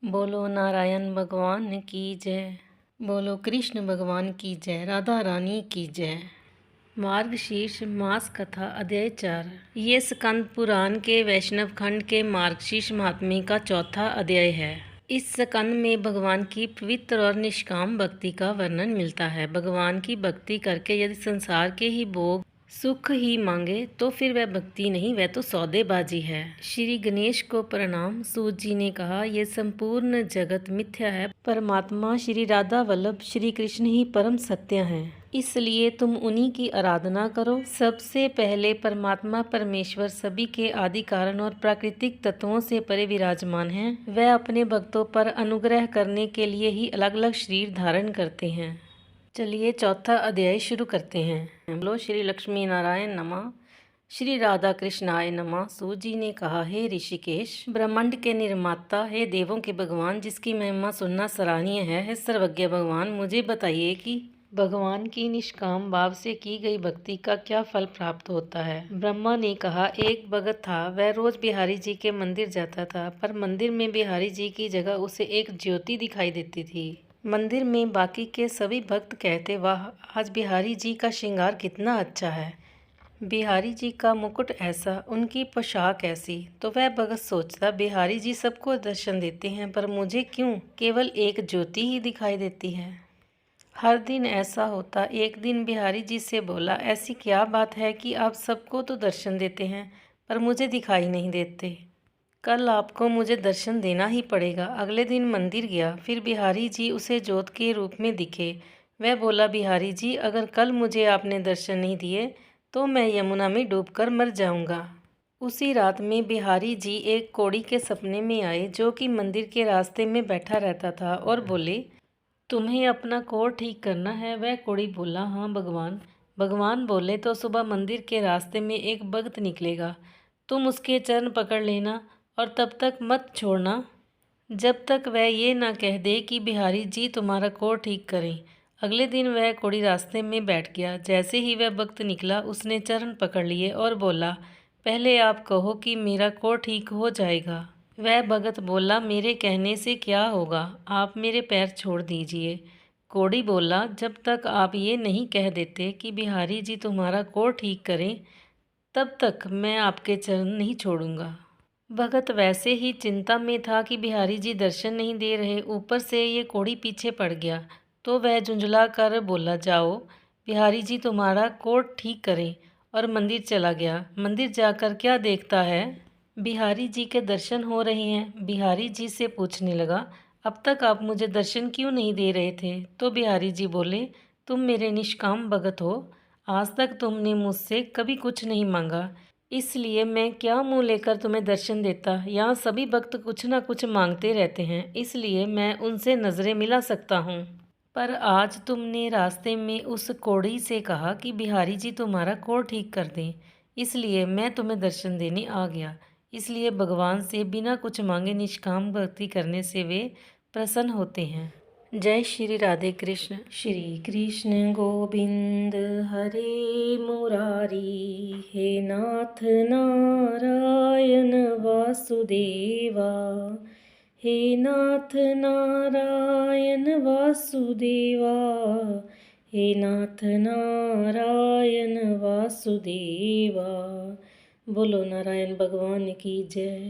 बोलो नारायण भगवान की जय। बोलो कृष्ण भगवान की जय। राधा रानी की जय। मार्गशीर्ष मास कथा अध्याय 4। ये स्कंद पुराण के वैष्णव खंड के मार्गशीर्ष महात्म्य का चौथा अध्याय है। इस स्कंद में भगवान की पवित्र और निष्काम भक्ति का वर्णन मिलता है। भगवान की भक्ति करके यदि संसार के ही भोग सुख ही मांगे तो फिर वह भक्ति नहीं, वह तो सौदेबाजी है। श्री गणेश को प्रणाम। सूत जी ने कहा, यह संपूर्ण जगत मिथ्या है। परमात्मा श्री राधा वल्लभ श्री कृष्ण ही परम सत्य हैं, इसलिए तुम उन्हीं की आराधना करो। सबसे पहले परमात्मा परमेश्वर सभी के आदि कारण और प्राकृतिक तत्वों से परे विराजमान हैं। वह अपने भक्तों पर अनुग्रह करने के लिए ही अलग अलग शरीर धारण करते हैं। चलिए चौथा अध्याय शुरू करते हैं। बोलो श्री लक्ष्मी नारायण नमः। श्री राधा कृष्णाय नमः। सूत जी ने कहा, हे ऋषिकेश, ब्रह्मांड के निर्माता, हे देवों के भगवान, जिसकी महिमा सुनना सराहनीय है, हे सर्वज्ञ भगवान, मुझे बताइए कि भगवान की निष्काम भाव से की गई भक्ति का क्या फल प्राप्त होता है। ब्रह्मा ने कहा, एक भगत था, वह रोज बिहारी जी के मंदिर जाता था, पर मंदिर में बिहारी जी की जगह उसे एक ज्योति दिखाई देती थी। मंदिर में बाकी के सभी भक्त कहते, वाह, आज बिहारी जी का श्रृंगार कितना अच्छा है, बिहारी जी का मुकुट ऐसा, उनकी पोशाक ऐसी। तो वह भगत सोचता, बिहारी जी सबको दर्शन देते हैं, पर मुझे क्यों केवल एक ज्योति ही दिखाई देती है। हर दिन ऐसा होता। एक दिन बिहारी जी से बोला, ऐसी क्या बात है कि आप सबको तो दर्शन देते हैं पर मुझे दिखाई नहीं देते। कल आपको मुझे दर्शन देना ही पड़ेगा। अगले दिन मंदिर गया, फिर बिहारी जी उसे ज्योत के रूप में दिखे। वह बोला, बिहारी जी, अगर कल मुझे आपने दर्शन नहीं दिए तो मैं यमुना में डूबकर मर जाऊंगा। उसी रात में बिहारी जी एक कोढ़ी के सपने में आए, जो कि मंदिर के रास्ते में बैठा रहता था, और बोले, तुम्हें अपना कोढ़ ठीक करना है। वह कोढ़ी बोला, हाँ भगवान। भगवान बोले, तो सुबह मंदिर के रास्ते में एक भक्त निकलेगा, तुम उसके चरण पकड़ लेना और तब तक मत छोड़ना जब तक वह ये ना कह दे कि बिहारी जी तुम्हारा कोढ़ ठीक करें। अगले दिन वह कोढ़ी रास्ते में बैठ गया। जैसे ही वह भक्त निकला, उसने चरण पकड़ लिए और बोला, पहले आप कहो कि मेरा कोढ़ ठीक हो जाएगा। वह भगत बोला, मेरे कहने से क्या होगा, आप मेरे पैर छोड़ दीजिए। कोढ़ी बोला, जब तक आप ये नहीं कह देते कि बिहारी जी तुम्हारा कोढ़ ठीक करें, तब तक मैं आपके चरण नहीं छोड़ूंगा। भगत वैसे ही चिंता में था कि बिहारी जी दर्शन नहीं दे रहे, ऊपर से ये कोढ़ी पीछे पड़ गया, तो वह झुंझला कर बोला, जाओ बिहारी जी तुम्हारा कोढ़ ठीक करें, और मंदिर चला गया। मंदिर जाकर क्या देखता है, बिहारी जी के दर्शन हो रहे हैं। बिहारी जी से पूछने लगा, अब तक आप मुझे दर्शन क्यों नहीं दे रहे थे। तो बिहारी जी बोले, तुम मेरे निष्काम भगत हो, आज तक तुमने मुझसे कभी कुछ नहीं मांगा, इसलिए मैं क्या मुंह लेकर तुम्हें दर्शन देता। यहाँ सभी भक्त कुछ ना कुछ मांगते रहते हैं, इसलिए मैं उनसे नज़रें मिला सकता हूँ। पर आज तुमने रास्ते में उस कोढ़ी से कहा कि बिहारी जी तुम्हारा कोढ़ ठीक कर दें, इसलिए मैं तुम्हें दर्शन देने आ गया। इसलिए भगवान से बिना कुछ मांगे निष्काम भक्ति करने से वे प्रसन्न होते हैं। जय श्री राधे कृष्ण। श्री कृष्ण गोविंद हरे मुरारी, हे नाथ नारायण वासुदेवा, हे नाथ नारायण वासुदेवा, हे नाथ नारायण वासुदेवा। बोलो नारायण भगवान की जय।